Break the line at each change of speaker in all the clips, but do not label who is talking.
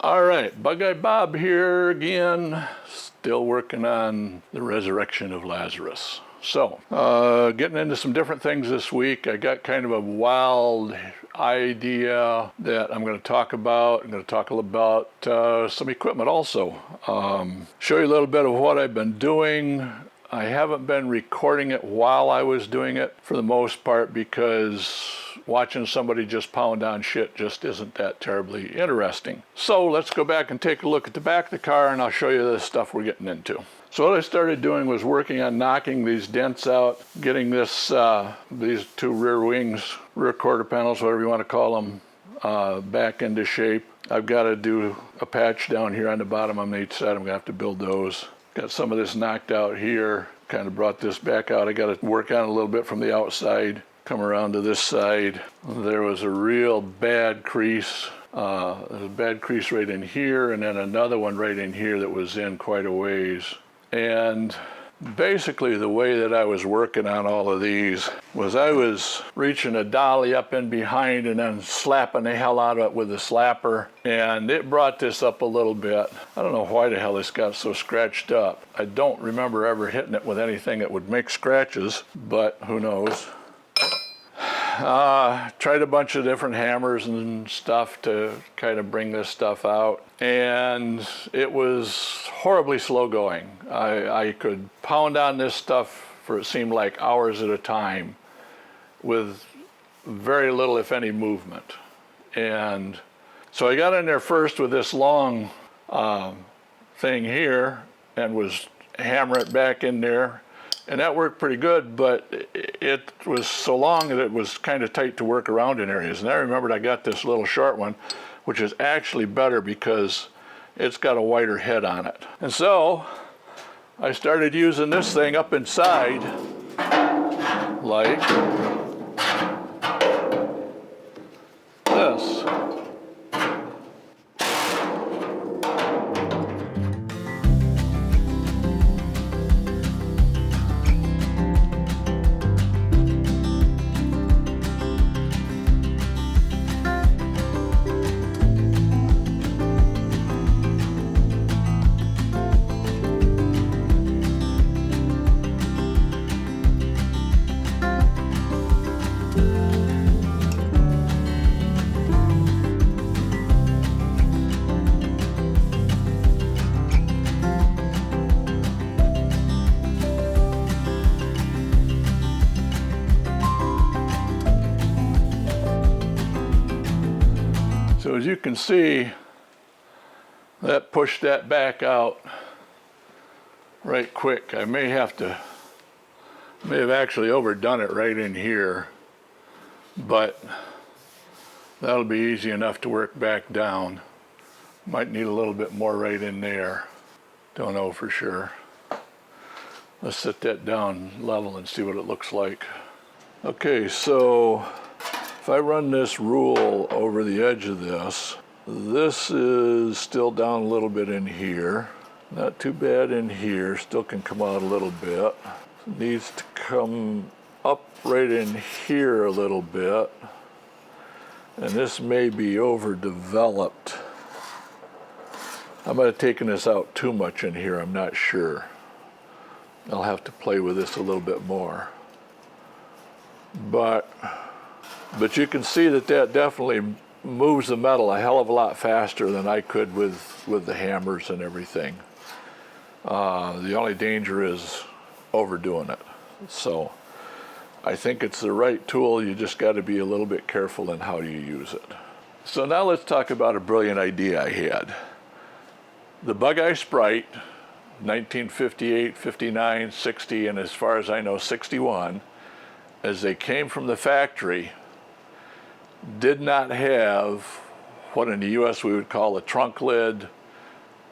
All right, BugeyeBob here again, still working on the resurrection of Lazarus. So, getting into some different things this week. I got kind of a wild idea that I'm going to talk about. I'm going to talk a little about some equipment also. Show you a little bit of what I've been doing. I haven't been recording it while I was doing it for the most part because watching somebody just pound on shit just isn't that terribly interesting. So let's go back and take a look at the back of the car and I'll show you the stuff we're getting into. So what I started doing was working on knocking these dents out, getting this these two rear wings, rear quarter panels, whatever you want to call them, back into shape. I've got to do a patch down here on the bottom on each side. I'm going to have to build those. Got some of this knocked out here, kind of brought this back out. I got to work on it a little bit from the outside, come around to this side. There was a real bad crease. There's a bad crease right in here, and then another one right in here that was in quite a ways. And basically the way that I was working on all of these was I was reaching a dolly up in behind and then slapping the hell out of it with the slapper, and it brought this up a little bit. I don't know why the hell this got so scratched up. I don't remember ever hitting it with anything that would make scratches, but who knows. Tried a bunch of different hammers and stuff to kind of bring this stuff out, and it was horribly slow going. I could pound on this stuff for it seemed like hours at a time with very little, if any, movement. And so I got in there first with this long thing here and was hammering it back in there. And that worked pretty good, but it was so long that it was kind of tight to work around in areas. And I remembered I got this little short one, which is actually better because it's got a wider head on it. And so I started using this thing up inside, like this. So as you can see, that pushed that back out right quick. I may have actually overdone it right in here, but that'll be easy enough to work back down. Might need a little bit more right in there. Don't know for sure. Let's set that down level and see what it looks like. Okay, so if I run this rule over the edge of this, this is still down a little bit in here. Not too bad in here, still can come out a little bit. It needs to come up right in here a little bit. And this may be overdeveloped. I might have taken this out too much in here, I'm not sure. I'll have to play with this a little bit more. But you can see that that definitely moves the metal a hell of a lot faster than I could with the hammers and everything. The only danger is overdoing it. So I think it's the right tool. You just got to be a little bit careful in how you use it. So now let's talk about a brilliant idea I had. The Mark I Sprites, 1958, 59, 60, and as far as I know 61, as they came from the factory, did not have what in the US we would call a trunk lid.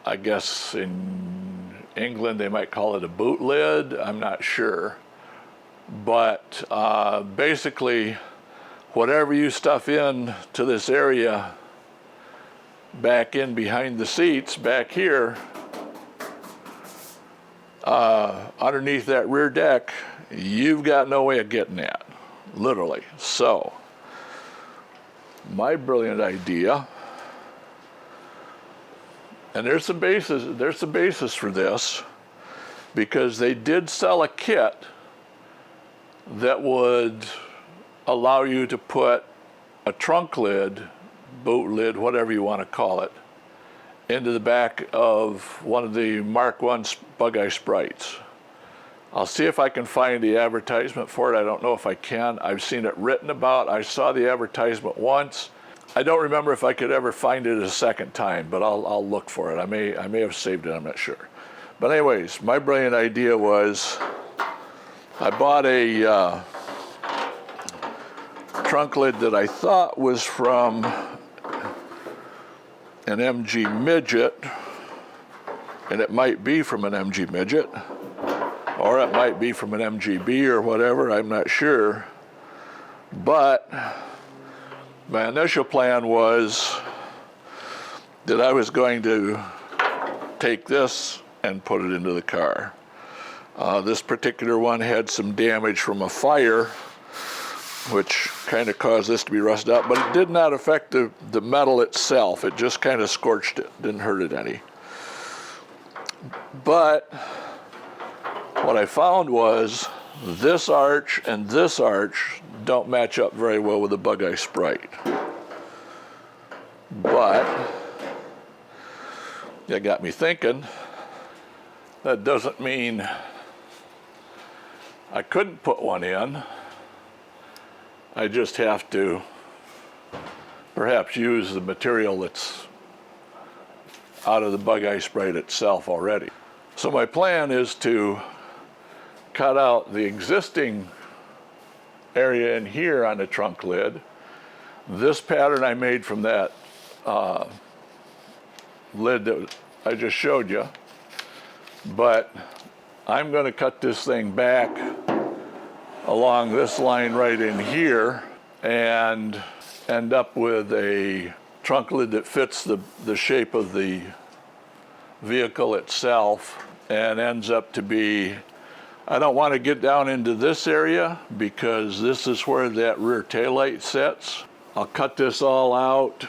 I guess in England they might call it a boot lid, I'm not sure. But basically, whatever you stuff in to this area back in behind the seats, back here, underneath that rear deck, you've got no way of getting at, literally. So my brilliant idea And there's some basis for this, because they did sell a kit that would allow you to put a trunk lid, boot lid, whatever you want to call it, into the back of one of the Mark I Bugeye Sprites. I'll see if I can find the advertisement for it. I don't know if I can. I've seen it written about. I saw the advertisement once. I don't remember if I could ever find it a second time, but I'll look for it. I may have saved it, I'm not sure. But anyways, my brilliant idea was I bought a trunk lid that I thought was from an MG Midget, and it might be from an MG Midget, or it might be from an MGB or whatever, I'm not sure. But my initial plan was that I was going to take this and put it into the car. This particular one had some damage from a fire, which kind of caused this to be rusted out, but it did not affect the metal itself. It just kind of scorched it, didn't hurt it any. But what I found was this arch and this arch don't match up very well with the Bugeye Sprite. But that got me thinking, that doesn't mean I couldn't put one in. I just have to perhaps use the material that's out of the Bugeye Sprite itself already. So my plan is to cut out the existing area in here on the trunk lid. This pattern I made from that lid that I just showed you, but I'm going to cut this thing back along this line right in here and end up with a trunk lid that fits the shape of the vehicle itself, and ends up to be, I don't want to get down into this area because this is where that rear taillight sits. I'll cut this all out,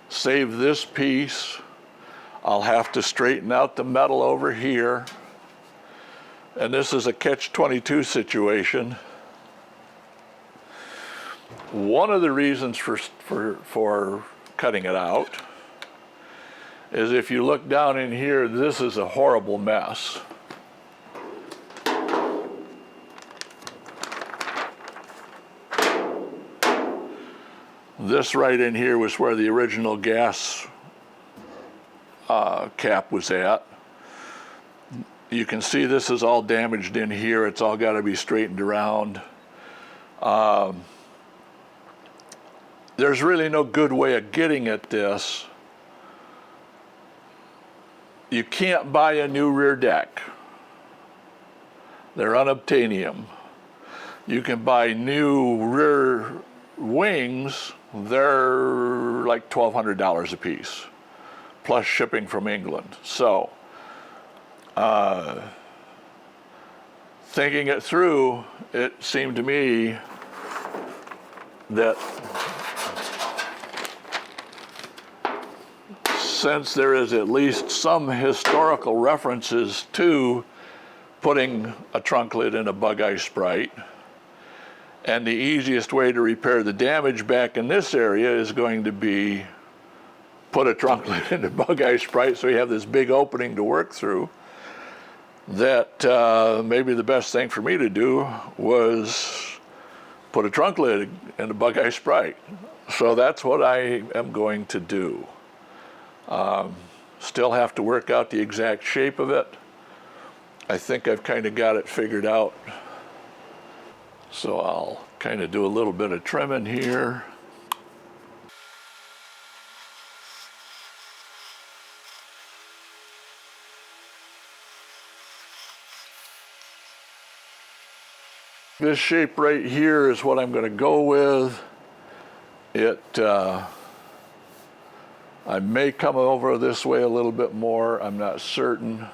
save this piece. I'll have to straighten out the metal over here. And this is a catch-22 situation. One of the reasons for cutting it out is if you look down in here, this is a horrible mess. This right in here was where the original gas cap was at. You can see this is all damaged in here. It's all got to be straightened around. There's really no good way of getting at this. You can't buy a new rear deck. They're unobtainium. You can buy new rear wings. They're like $1,200 a piece, plus shipping from England. So, thinking it through, it seemed to me that since there is at least some historical references to putting a trunk lid in a Bugeye Sprite, and the easiest way to repair the damage back in this area is going to be put a trunk lid in a Bugeye Sprite so you have this big opening to work through, that maybe the best thing for me to do was put a trunk lid in a Bugeye Sprite. So that's what I am going to do. Still have to work out the exact shape of it. I think I've kind of got it figured out. So I'll kind of do a little bit of trimming here. This shape right here is what I'm going to go with. I may come over this way a little bit more, I'm not certain.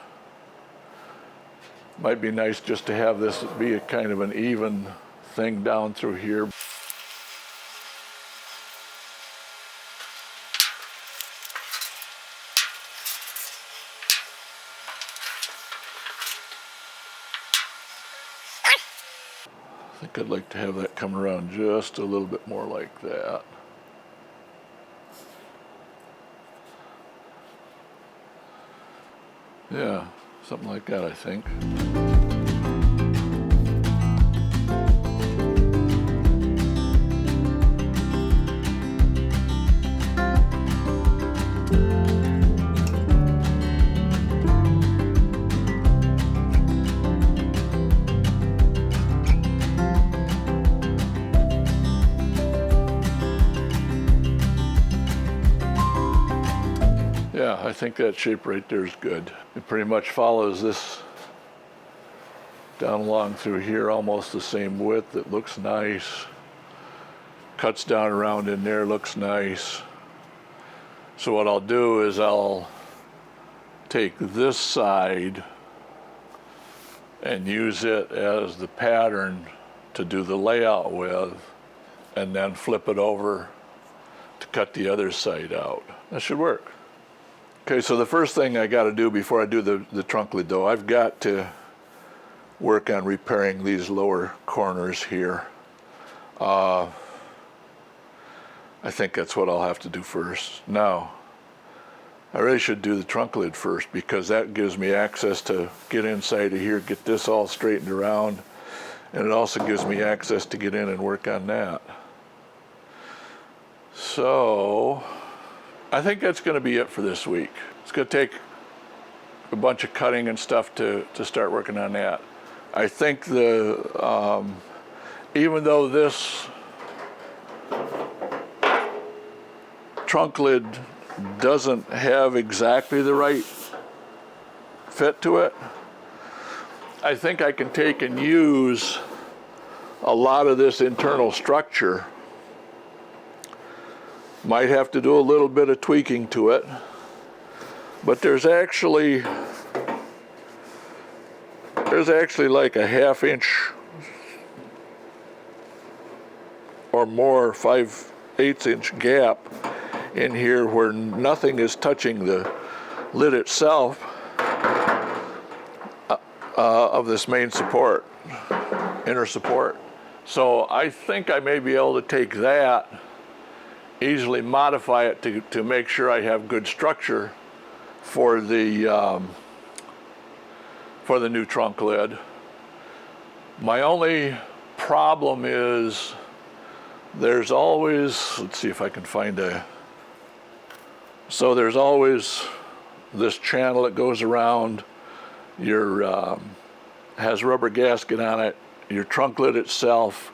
Might be nice just to have this be a kind of an even thing down through here. think I'd like to have that come around just a little bit more like that. Yeah, something like that, I think. Yeah, I think that shape right there is good. It pretty much follows this down along through here, almost the same width. It looks nice. Cuts down around in there, looks nice. So what I'll do is I'll take this side and use it as the pattern to do the layout with, and then flip it over to cut the other side out. That should work. Okay, so the first thing I got to do before I do the trunk lid, though, I've got to work on repairing these lower corners here. I think that's what I'll have to do first. Now, I really should do the trunk lid first, because that gives me access to get inside of here, get this all straightened around, and it also gives me access to get in and work on that. So I think that's going to be it for this week. It's going to take a bunch of cutting and stuff to start working on that. I think even though this trunk lid doesn't have exactly the right fit to it, I think I can take and use a lot of this internal structure. Might have to do a little bit of tweaking to it, but there's actually like a 1/2 inch or more, 5/8 inch gap in here where nothing is touching the lid itself of this main support, inner support. So I think I may be able to take that, easily modify it to make sure I have good structure for the new trunk lid. My only problem is there's always, let's see if I can find so there's always this channel that goes around your, has a rubber gasket on it. Your trunk lid itself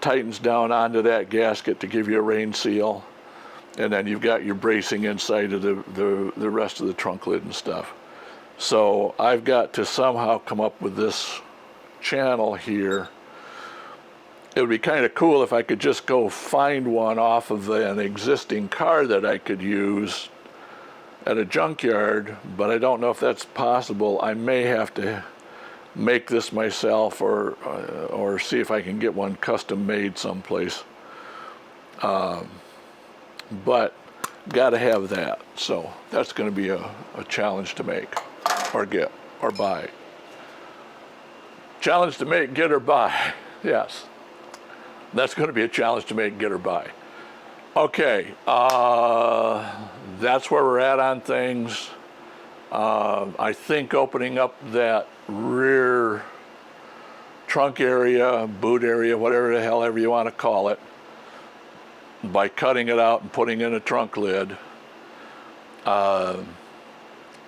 tightens down onto that gasket to give you a rain seal, and then you've got your bracing inside of the rest of the trunk lid and stuff. So I've got to somehow come up with this channel here. It would be kind of cool if I could just go find one off of an existing car that I could use at a junkyard, but I don't know if that's possible. I may have to make this myself, or see if I can get one custom made someplace. But got to have that. So that's going to be a challenge to make, or get, or buy. Challenge to make, get, or buy. Yes. That's going to be a challenge to make, get, or buy. Okay, that's where we're at on things. I think opening up that rear trunk area, boot area, whatever the hell ever you want to call it, by cutting it out and putting in a trunk lid.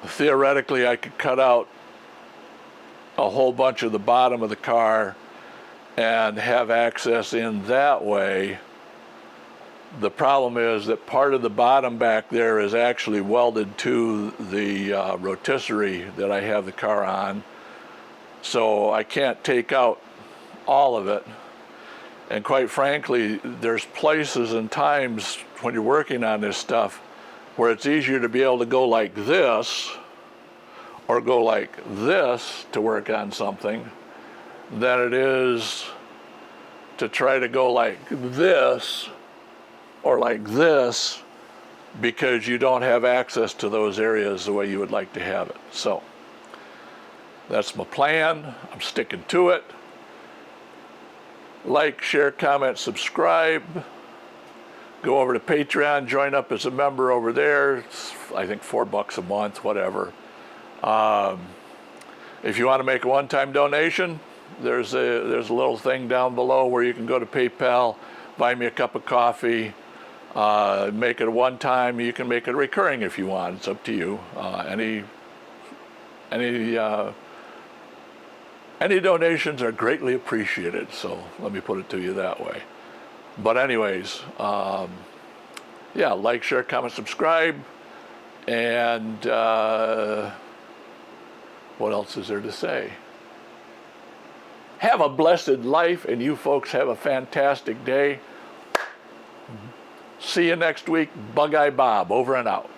Theoretically, I could cut out a whole bunch of the bottom of the car and have access in that way. The problem is that part of the bottom back there is actually welded to the rotisserie that I have the car on. So I can't take out all of it. And quite frankly, there's places and times when you're working on this stuff where it's easier to be able to go like this or go like this to work on something than it is to try to go like this or like this, because you don't have access to those areas the way you would like to have it. So that's my plan. I'm sticking to it. Like, share, comment, subscribe. Go over to Patreon, join up as a member over there. It's, I think, $4 a month, whatever. If you want to make a one-time donation, there's a little thing down below where you can go to PayPal, buy me a cup of coffee, make it a one-time. You can make it recurring if you want. It's up to you. Any donations are greatly appreciated. So let me put it to you that way. But anyways, yeah, like, share, comment, subscribe, and what else is there to say? Have a blessed life, and you folks have a fantastic day. See you next week. BugeyeBob, over and out.